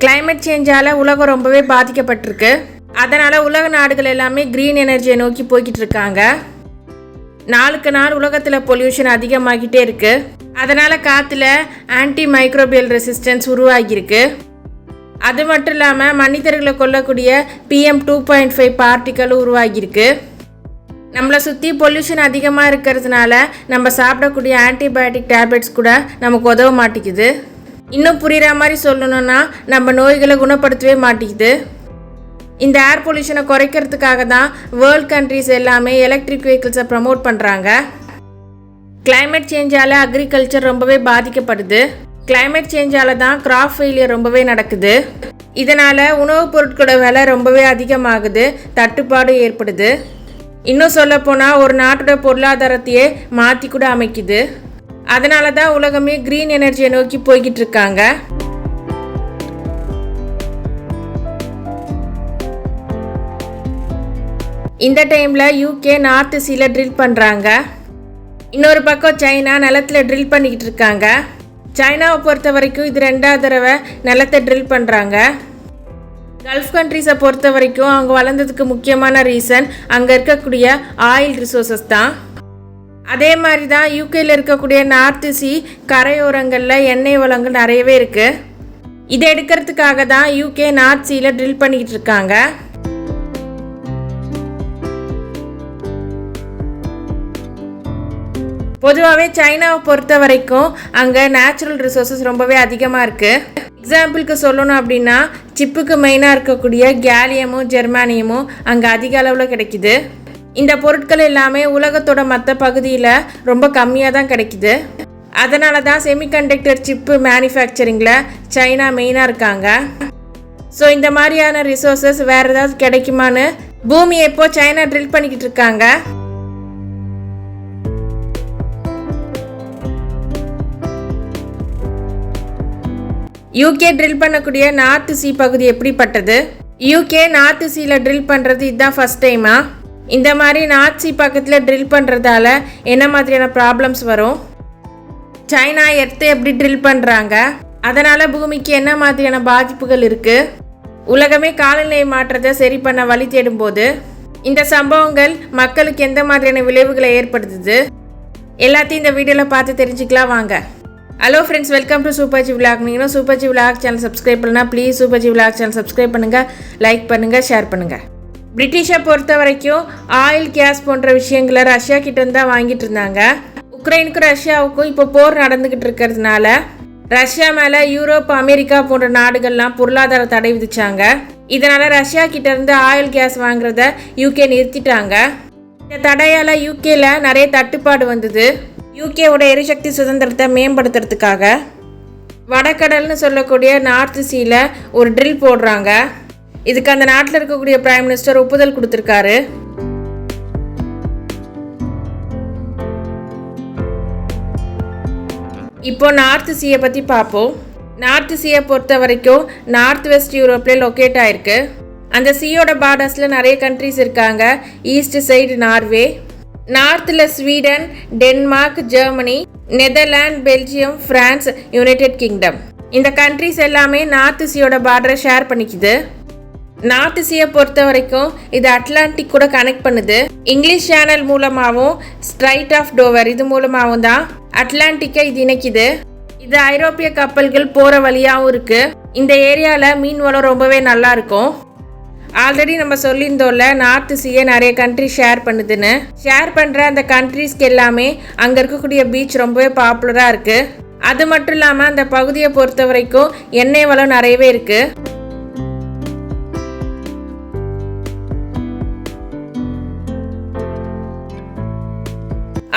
Climate சேஞ்சால் உலகம் ரொம்பவே பாதிக்கப்பட்டிருக்கு. அதனால் உலக நாடுகள் எல்லாமே க்ரீன் எனர்ஜியை நோக்கி போய்கிட்டு இருக்காங்க. நாளுக்கு நாள் உலகத்தில் பொல்யூஷன் அதிகமாகிட்டே இருக்குது. அதனால் காற்றுல ஆன்டி மைக்ரோபியல் ரெசிஸ்டன்ஸ் உருவாகியிருக்கு. அது மட்டும் இல்லாமல் மனிதர்களை கொல்லக்கூடிய PM 2.5 பார்ட்டிக்கல் உருவாகியிருக்கு. நம்மளை சுற்றி பொல்யூஷன் அதிகமாக இருக்கிறதுனால நம்ம சாப்பிடக்கூடிய ஆன்டிபயோட்டிக் டேப்லெட்ஸ் கூட நமக்கு உதவ மாட்டேங்குது. இன்னும் புரிகிற மாதிரி சொல்லணுன்னா நம்ம நோய்களை குணப்படுத்தவே மாட்டேங்குது. இந்த ஏர் பொல்யூஷனை குறைக்கிறதுக்காக தான் வேர்ல்ட் கண்ட்ரிஸ் எல்லாமே எலக்ட்ரிக் வெஹிக்கிள்ஸை ப்ரமோட் பண்ணுறாங்க. கிளைமேட் சேஞ்சால் அக்ரிகல்ச்சர் ரொம்பவே பாதிக்கப்படுது. கிளைமேட் சேஞ்சால் தான் கிராப் ஃபெயிலியர் ரொம்பவே நடக்குது. இதனால் உணவுப் பொருட்களோட விலை ரொம்பவே அதிகமாகுது, தட்டுப்பாடு ஏற்படுது. இன்னும் சொல்லப்போனால் ஒரு நாட்டோட பொருளாதாரத்தையே மாற்றி கூட அமைக்குது. அதனால தான் உலகமே க்ரீன் எனர்ஜியை நோக்கி போய்கிட்டு இருக்காங்க. இந்த டைமில் UK நார்த் சீல ட்ரில் பண்ணுறாங்க. இன்னொரு பக்கம் சைனா நிலத்தில் ட்ரில் பண்ணிக்கிட்டு இருக்காங்க. சைனாவை பொறுத்த வரைக்கும் இது 2வது தடவை நிலத்தை ட்ரில் பண்ணுறாங்க. கல்ஃப் கண்ட்ரிஸை பொறுத்த வரைக்கும் அவங்க வளர்ந்ததுக்கு முக்கியமான ரீசன் அங்கே இருக்கக்கூடிய ஆயில் ரிசோர்ஸஸ் தான். அதே மாதிரி தான் UKல இருக்கக்கூடிய நார்த் சீ கரையோரங்களில் எண்ணெய் வளங்கள் நிறையவே இருக்குது. இதை எடுக்கிறதுக்காக தான் UK நார்த் சீல ட்ரில் பண்ணிக்கிட்டு இருக்காங்க. பொதுவாகவே சைனாவை பொறுத்த வரைக்கும் அங்கே நேச்சுரல் ரிசோர்ஸஸ் ரொம்பவே அதிகமாக இருக்குது. எக்ஸாம்பிளுக்கு சொல்லணும் அப்படின்னா சிப்புக்கு மெயினாக இருக்கக்கூடிய கேலியமும் ஜெர்மானியமும் அங்கே அதிக அளவில் கிடைக்குது. இந்த பொருட்கள் எல்லாமே உலகத்தோட மற்ற பகுதியில் ரொம்ப கம்மியாக தான் கிடைக்குது. அதனால தான் செமிகண்டக்டர் சிப்பு மேனுஃபேக்சரிங்கில் சைனா மெயினாக இருக்காங்க. ஸோ இந்த மாதிரியான ரிசோர்ஸஸ் வேறு ஏதாவது கிடைக்குமான்னு பூமியை எப்போ சைனா ட்ரில் பண்ணிக்கிட்டு இருக்காங்க. UK ட்ரில் பண்ணக்கூடிய நார்த் சீ பகுதி எப்படிப்பட்டது? UK நார்த் சீல ட்ரில் பண்ணுறது இதுதான் ஃபஸ்ட் டைமா? இந்த மாதிரி நார்த் சீ பக்கத்தில் ட்ரில் பண்ணுறதால என்ன மாதிரியான ப்ராப்ளம்ஸ் வரும்? சைனா எர்த்தை எப்படி ட்ரில் பண்ணுறாங்க? அதனால் பூமிக்கு என்ன மாதிரியான பாதிப்புகள் இருக்குது? உலகமே காலநிலை மாற்றத்தை சரி பண்ண வழி தேடும்போது இந்த சம்பவங்கள் மக்களுக்கு எந்த மாதிரியான விளைவுகளை ஏற்படுத்துது? எல்லாத்தையும் இந்த வீடியோவில் பார்த்து தெரிஞ்சுக்கலாம் வாங்க. Hello friends, welcome to Supergvlog. நீங்களும் Supergvlog சேனல் சப்ஸ்கிரைப் பண்ணால் ப்ளீஸ் Supergvlog சேனல் சப்ஸ்கிரைப் பண்ணுங்கள், லைக் பண்ணுங்கள், ஷேர் பண்ணுங்கள். பிரிட்டிஷை பொறுத்த வரைக்கும் ஆயில், கேஸ் போன்ற விஷயங்களை ரஷ்யா கிட்டேருந்து தான் வாங்கிட்டு இருந்தாங்க. உக்ரைனுக்கும் ரஷ்யாவுக்கும் இப்போ போர் நடந்துக்கிட்டு இருக்கிறதுனால ரஷ்யா மேலே யூரோப், அமெரிக்கா போன்ற நாடுகள்லாம் பொருளாதார தடை விதிச்சாங்க. இதனால் ரஷ்யா கிட்டேருந்து ஆயில், கேஸ் வாங்குறத UK நிறுத்திட்டாங்க. இந்த தடையால் UKல நிறைய தட்டுப்பாடு வந்தது. UKவோட எரிசக்தி சுதந்திரத்தை மேம்படுத்துறதுக்காக வடக்கடல்னு சொல்லக்கூடிய நார்த் சீல ஒரு ட்ரில் போடுறாங்க. இதுக்கு அந்த நாட்டில் இருக்கக்கூடிய பிரைம் மினிஸ்டர் ஒப்புதல் கொடுத்துருக்காரு. இப்போ நார்த் சீயை பற்றி பார்ப்போம். நார்த் சீயை பொறுத்த வரைக்கும் நார்த் வெஸ்ட் யூரோப்லேயே லொக்கேட் ஆகிருக்கு. அந்த சீயோட பார்டர்ஸில் நிறைய கண்ட்ரிஸ் இருக்காங்க. ஈஸ்ட் சைடு நார்வே, நார்த்தில் Sweden, Denmark, Germany, Netherlands, Belgium, France, United Kingdom. இந்த கண்ட்ரிஸ் எல்லாமே நார்த் சீயோட பார்டரை ஷேர் பண்ணிக்குது. நார்த் சீயை பொறுத்த வரைக்கும் இது அட்லாண்டிக் கூட கனெக்ட் பண்ணுது. இங்கிலீஷ் சேனல் மூலமாகவும் ஸ்ட்ரைட் ஆஃப் டோவர் இது மூலமாகவும் தான் அட்லாண்டிக்கை இது இணைக்குது. இது ஐரோப்பிய கப்பல்கள் போகிற வழியாகவும் இருக்குது. இந்த ஏரியாவில் மீன் வளம் ரொம்பவே நல்லா இருக்கும். ஆல்ரெடி நம்ம சொல்லியிருந்தோம்ல நார்த் சீயை நிறைய கண்ட்ரி ஷேர் பண்ணுதுன்னு. ஷேர் பண்ணுற அந்த கண்ட்ரிஸ்க்கு எல்லாமே அங்கே இருக்கக்கூடிய பீச் ரொம்பவே பாப்புலராக இருக்குது. அது மட்டும் இல்லாமல் அந்த பகுதியை பொறுத்த வரைக்கும் எண்ணெய் வளம் நிறையவே இருக்குது.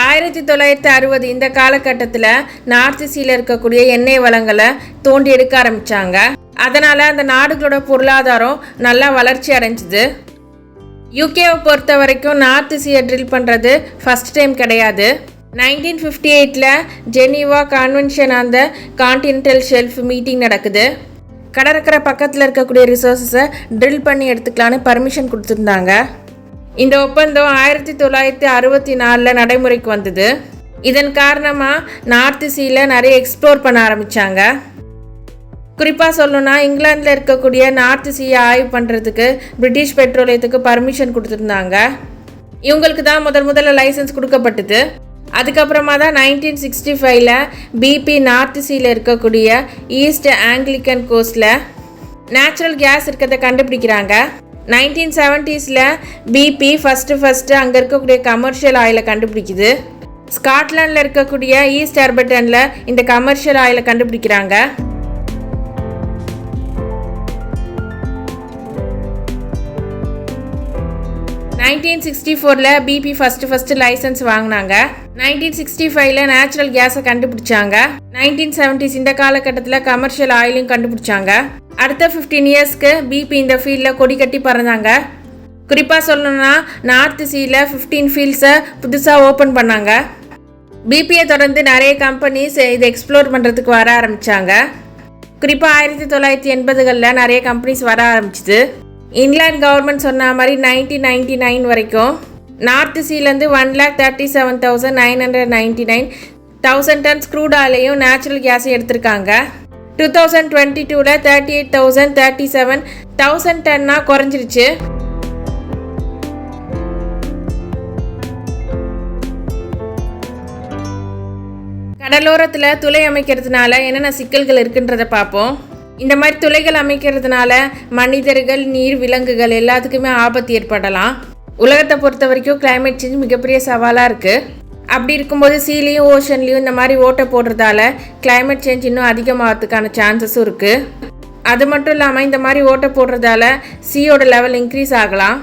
ஆயிரத்தி 1960 இந்த காலகட்டத்தில் நார்த் சீல இருக்கக்கூடிய எண்ணெய் வளங்களை தோண்டி எடுக்க ஆரம்பித்தாங்க. அதனால் அந்த நாடுகளோட பொருளாதாரம் நல்லா வளர்ச்சி அடைஞ்சிது. UKவை பொறுத்த வரைக்கும் நார்த் சீயை ட்ரில் பண்ணுறது ஃபஸ்ட் டைம் கிடையாது. 1958 Geneva convention on the continental shelf meeting நடக்குது. கடற்கரை பக்கத்தில் இருக்கக்கூடிய ரிசோர்ஸஸை ட்ரில் பண்ணி எடுத்துக்கலான்னு பர்மிஷன் கொடுத்துருந்தாங்க. இந்த ஒப்பந்தம் 1964 நடைமுறைக்கு வந்தது. இதன் காரணமாக நார்த் சீல நிறைய எக்ஸ்ப்ளோர் பண்ண ஆரம்பித்தாங்க. குறிப்பாக சொல்லணும்னா இங்கிலாந்தில் இருக்கக்கூடிய நார்த் சீயை ஆய்வு பண்ணுறதுக்கு பிரிட்டிஷ் பெட்ரோலியத்துக்கு பர்மிஷன் கொடுத்துருந்தாங்க. இவங்களுக்கு தான் முதல்ல லைசன்ஸ் கொடுக்கப்பட்டது. அதுக்கப்புறமா தான் 1965 பிபி நார்த் சீயில் இருக்கக்கூடிய ஈஸ்ட் ஆங்கிலிக்கன் கோஸ்டில் நேச்சுரல் கேஸ் இருக்கிறத கண்டுபிடிக்கிறாங்க. 1970s பிபி ஃபஸ்ட்டு அங்கே இருக்கக்கூடிய கமர்ஷியல் ஆயிலை கண்டுபிடிக்குது. ஸ்காட்லாண்டில் இருக்கக்கூடிய ஈஸ்ட் ஹெர்பர்டனில் இந்த கமர்ஷியல் ஆயிலை கண்டுபிடிக்கிறாங்க. 1964 பிபி ஃபஸ்ட்டு லைசன்ஸ் வாங்கினாங்க. 1965 நேச்சுரல் கேஸை கண்டுபிடிச்சாங்க. 1970s இந்த காலகட்டத்தில் கமர்ஷியல் ஆயிலையும் கண்டுபிடிச்சாங்க. அடுத்த 15 இயர்ஸ்க்கு பிபி இந்த ஃபீல்டில் கொடி கட்டி பறந்தாங்க. குறிப்பாக சொல்லணும்னா நார்த் சீயில் 15 ஃபீல்ட்ஸை புதுசாக ஓப்பன் பண்ணாங்க. பிபியை தொடர்ந்து நிறைய கம்பெனிஸ் இதை எக்ஸ்ப்ளோர் பண்ணுறதுக்கு வர ஆரம்பித்தாங்க. குறிப்பாக 1980களில் நிறைய கம்பெனிஸ் வர ஆரம்பிச்சிது. இங்கிலாந்து கவர்மெண்ட் சொன்ன மாதிரி 1999 வரைக்கும் நார்த் சீலேருந்து 1,37,999 டன்ஸ் க்ரூட் ஆயிலையும் நேச்சுரல் கேஸையும் எடுத்திருக்காங்க. 2022 38,037 டன்னாக குறைஞ்சிருச்சு. கடலோரத்தில் துளை அமைக்கிறதுனால என்னென்ன சிக்கல்கள் இருக்குன்றதை பார்ப்போம். இந்த மாதிரி துளைகள் அமைக்கிறதுனால மனிதர்கள், நீர், விலங்குகள் எல்லாத்துக்குமே ஆபத்து ஏற்படலாம். உலகத்தை பொறுத்த வரைக்கும் கிளைமேட் சேஞ்ச் மிகப்பெரிய சவாலாக இருக்குது. அப்படி இருக்கும்போது சீலையும் ஓஷன்லேயும் இந்த மாதிரி ஓட்டை போடுறதால கிளைமேட் சேஞ்ச் இன்னும் அதிகமாகிறதுக்கான சான்சஸும் இருக்குது. அது மட்டும் இல்லாமல் இந்த மாதிரி ஓட்டை போடுறதால சீயோட லெவல் இன்க்ரீஸ் ஆகலாம்.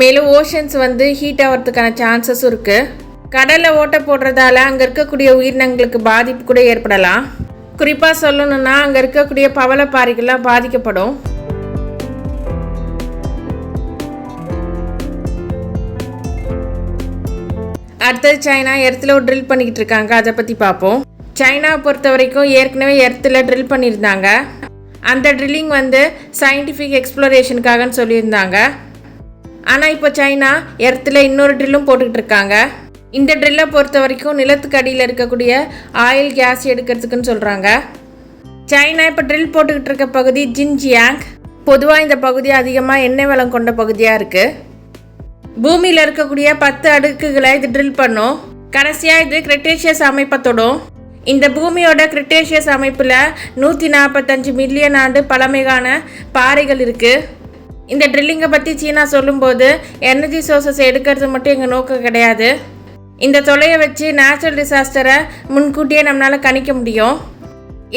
மேலும் ஓஷன்ஸ் ஹீட் ஆகிறதுக்கான சான்சஸும் இருக்குது. கடலில் ஓட்டை போடுறதால அங்கே இருக்கக்கூடிய உயிரினங்களுக்கு பாதிப்பு கூட ஏற்படலாம். குறிப்பாக சொல்லணும்னா அங்கே இருக்கக்கூடிய பவளப்பாறைகள்லாம் பாதிக்கப்படும். அடுத்தது சைனா எர்த்தில் ட்ரில் பண்ணிக்கிட்டு இருக்காங்க. அதை பற்றி பார்ப்போம். சைனாவை பொறுத்த வரைக்கும் ஏற்கனவே எர்த்தில் ட்ரில் பண்ணியிருந்தாங்க. அந்த ட்ரில்லிங் சயின்டிஃபிக் எக்ஸ்ப்ளோரேஷனுக்காகன்னு சொல்லியிருந்தாங்க. ஆனால் இப்போ சைனா எர்த்தில் இன்னொரு ட்ரில்லும் போட்டுக்கிட்டு இருக்காங்க. இந்த ட்ரில்லை பொறுத்த வரைக்கும் நிலத்துக்கு அடியில் இருக்கக்கூடிய ஆயில், கேஸ் எடுக்கிறதுக்குன்னு சொல்கிறாங்க. சைனா இப்போ ட்ரில் போட்டுக்கிட்டு இருக்க பகுதி ஜின்ஜியாங். பொதுவாக இந்த பகுதி அதிகமாக எண்ணெய் வளம் கொண்ட பகுதியாக இருக்குது. பூமியில் இருக்கக்கூடிய 10 அடுக்குகளை இது ட்ரில் பண்ணும். கடைசியாக இது கிரெட்டேஷியஸ் அமைப்பை தொடும். இந்த பூமியோட கிரெட்டேஷியஸ் அமைப்பில் 145 மில்லியன் ஆண்டு பழமையான பாறைகள் இருக்குது. இந்த ட்ரில்லிங்கை பற்றி சீனா சொல்லும்போது எனர்ஜி சோர்ஸஸ் எடுக்கிறது மட்டும் எங்கள் நோக்கம் கிடையாது. இந்த தொலையை வச்சு நேச்சுரல் டிசாஸ்டரை முன்கூட்டியே நம்மளால் கணிக்க முடியும்.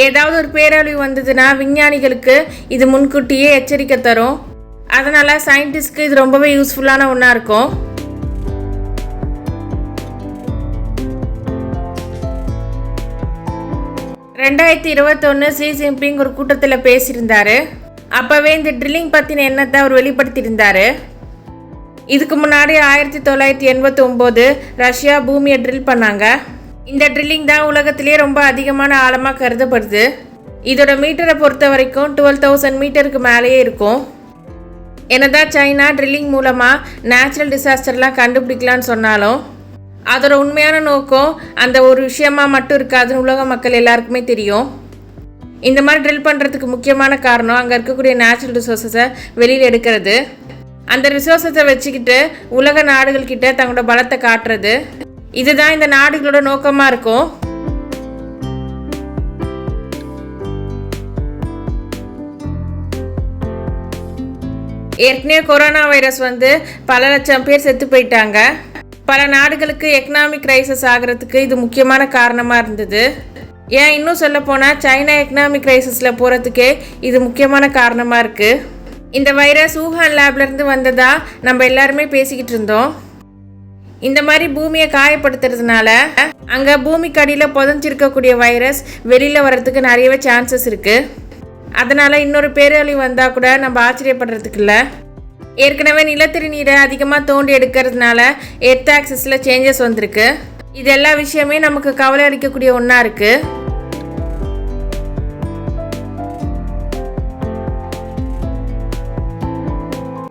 ஏதாவது ஒரு பேரழிவு வந்ததுன்னா விஞ்ஞானிகளுக்கு இது முன்கூட்டியே எச்சரிக்கை தரும். அதனால் சயின்டிஸ்ட்க்கு இது ரொம்பவே யூஸ்ஃபுல்லான ஒன்றா இருக்கும். ஷி ஜின்பிங் ஒரு கூட்டத்தில் பேசியிருந்தார். அப்போவே இந்த ட்ரில்லிங் பற்றின எண்ணத்தை அவர் வெளிப்படுத்தியிருந்தார். இதுக்கு முன்னாடி 1989 ரஷ்யா பூமியை ட்ரில் பண்ணாங்க. இந்த ட்ரில்லிங் தான் உலகத்திலேயே ரொம்ப அதிகமான ஆழமாக கருதப்படுது. இதோட மீட்டரை பொறுத்த வரைக்கும் 12,000 மீட்டருக்கு மேலேயே இருக்கும். என்னதான் சைனா ட்ரில்லிங் மூலமாக நேச்சுரல் டிசாஸ்டர்லாம் கண்டுபிடிக்கலான்னு சொன்னாலும் அதோட உண்மையான நோக்கம் அந்த ஒரு விஷயமா மட்டும் இருக்காதுன்னு உலக மக்கள் எல்லாருக்குமே தெரியும். இந்த மாதிரி ட்ரில் பண்ணுறதுக்கு முக்கியமான காரணம் அங்கே இருக்கக்கூடிய நேச்சுரல் ரிசோர்ஸஸை வெளியில் எடுக்கிறது. அந்த ரிசோர்ஸை வச்சுக்கிட்டு உலக நாடுகள்கிட்ட தங்களோட பலத்தை காட்டுறது. இதுதான் இந்த நாடுகளோட நோக்கமாக இருக்கும். ஏற்கனவே கொரோனா வைரஸ் பல லட்சம் பேர் செத்து போயிட்டாங்க. பல நாடுகளுக்கு எக்கனாமிக் கிரைசிஸ் ஆகிறதுக்கு இது முக்கியமான காரணமாக இருந்தது. ஏன் இன்னும் சொல்ல போனால் சைனா எக்கனாமிக் கிரைசிஸில் போகிறதுக்கே இது முக்கியமான காரணமாக இருக்குது. இந்த வைரஸ் ஊஹான் லேப்லேருந்து வந்ததா நம்ம எல்லாருமே பேசிக்கிட்டு இருந்தோம். இந்த மாதிரி பூமியை காயப்படுத்துறதுனால அங்கே பூமிக்கு அடியில் புதஞ்சிருக்கக்கூடிய வைரஸ் வெளியில் வர்றதுக்கு நிறையவே சான்சஸ் இருக்குது. அதனால் இன்னொரு பேரழிவு வந்தால் கூட நம்ம ஆச்சரியப்படுறதுக்கு இல்லை. ஏற்கனவே நிலத்தடி நீரை அதிகமாக தோண்டி எடுக்கிறதுனால எர்த் ஆக்சிஸில் சேஞ்சஸ் வந்திருக்கு. இது எல்லா விஷயமே நமக்கு கவலை அளிக்கக்கூடிய ஒன்றா இருக்குது.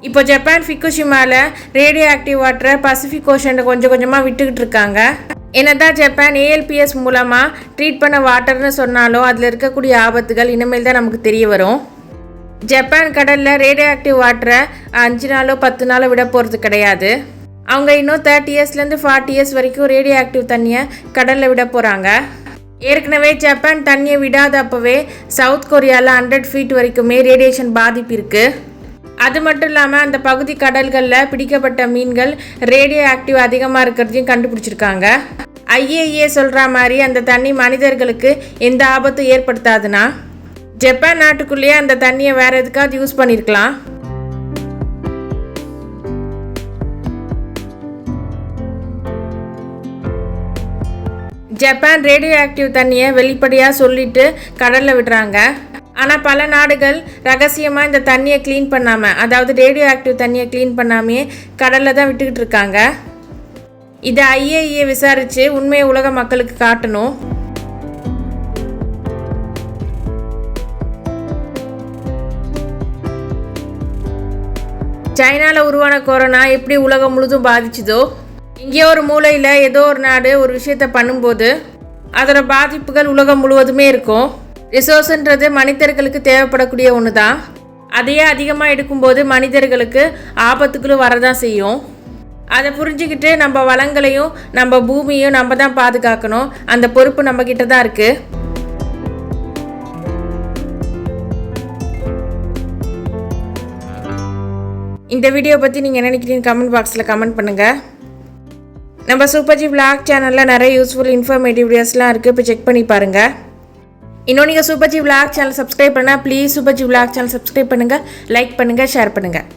இப்போ ஜப்பான் ஃபிகுஷிமாவில் ரேடியோ ஆக்டிவ் வாட்டரை பசிபிக் ஓஷனில் கொஞ்சம் கொஞ்சமாக விட்டுக்கிட்டு இருக்காங்க. என்னதான் ஜப்பான் ஏஎல்பிஎஸ் மூலமாக ட்ரீட் பண்ண வாட்டர்னு சொன்னாலும் அதில் இருக்கக்கூடிய ஆபத்துகள் இனிமேல் தான் நமக்கு தெரிய வரும். ஜப்பான் கடலில் ரேடியோ ஆக்டிவ் வாட்டரை 5 நாளோ 10 நாளோ விட போகிறது கிடையாது. அவங்க இன்னும் 30 இயர்ஸ்லேருந்து 40 இயர்ஸ் வரைக்கும் ரேடியோ ஆக்டிவ் தண்ணியை கடலில் விட போகிறாங்க. ஏற்கனவே ஜப்பான் தண்ணியை விடாத அப்போவே சவுத் கொரியாவில் 100 ஃபீட் வரைக்குமே ரேடியேஷன் பாதிப்பு இருக்குது. அது மட்டும் இல்லாமல் அந்த பகுதி கடல்களில் பிடிக்கப்பட்ட மீன்கள் ரேடியோ ஆக்டிவ் அதிகமாக இருக்கிறதையும் கண்டுபிடிச்சிருக்காங்க. ஐஏஏ சொல்கிற மாதிரி அந்த தண்ணி மனிதர்களுக்கு எந்த ஆபத்தும் ஏற்படுத்தாதுன்னா ஜப்பான் நாட்டுக்குள்ளேயே அந்த தண்ணியை வேறு எதுக்காவது யூஸ் பண்ணியிருக்கலாம். ஜப்பான் ரேடியோ ஆக்டிவ் தண்ணியை வெளிப்படையாக சொல்லிட்டு கடலில் விடுறாங்க. ஆனால் பல நாடுகள் ரகசியமாக இந்த தண்ணியை க்ளீன் பண்ணாமல், அதாவது ரேடியோ ஆக்டிவ் தண்ணியை க்ளீன் பண்ணாமையே கடலில் தான் விட்டுக்கிட்டு இருக்காங்க. இதை ஐஏஏ விசாரித்து உண்மையை உலக மக்களுக்கு காட்டணும். சைனாவில் உருவான கொரோனா எப்படி உலகம் முழுதும் பாதிச்சுதோ, எங்கேயோ ஒரு மூலையில் ஏதோ ஒரு நாடு ஒரு விஷயத்தை பண்ணும்போது அதோட பாதிப்புகள் உலகம் முழுவதுமே இருக்கும். ரிசோர்ஸ்ன்றது மனிதர்களுக்கு தேவைப்படக்கூடிய ஒன்று தான். அதையே அதிகமாக எடுக்கும்போது மனிதர்களுக்கு ஆபத்துகளும் வரதான் செய்யும். அதை புரிஞ்சுக்கிட்டு நம்ம வளங்களையும் நம்ம பூமியையும் நம்ம தான் பாதுகாக்கணும். அந்த பொறுப்பு நம்மக்கிட்ட தான் இருக்குது. இந்த வீடியோ பற்றி நீங்கள் என்ன நினைக்கிறீங்க கமெண்ட் பாக்ஸில் கமெண்ட் பண்ணுங்கள். நம்ம சூப்பர்ஜி vlog சேனலில் நிறைய யூஸ்ஃபுல் இன்ஃபர்மேட்டிவ் வீடியோஸ்லாம் இருக்குது. இப்போ செக் பண்ணி பாருங்கள். இன்னும் நீங்கள் சூப்பர்ஜி vlog சேனல் சப்ஸ்கிரைப் பண்ணால் ப்ளீஸ் சூப்பர்ஜி vlog சேனல் சப்ஸ்கிரைப் பண்ணுங்கள், லைக் பண்ணுங்கள், ஷேர் பண்ணுங்கள்.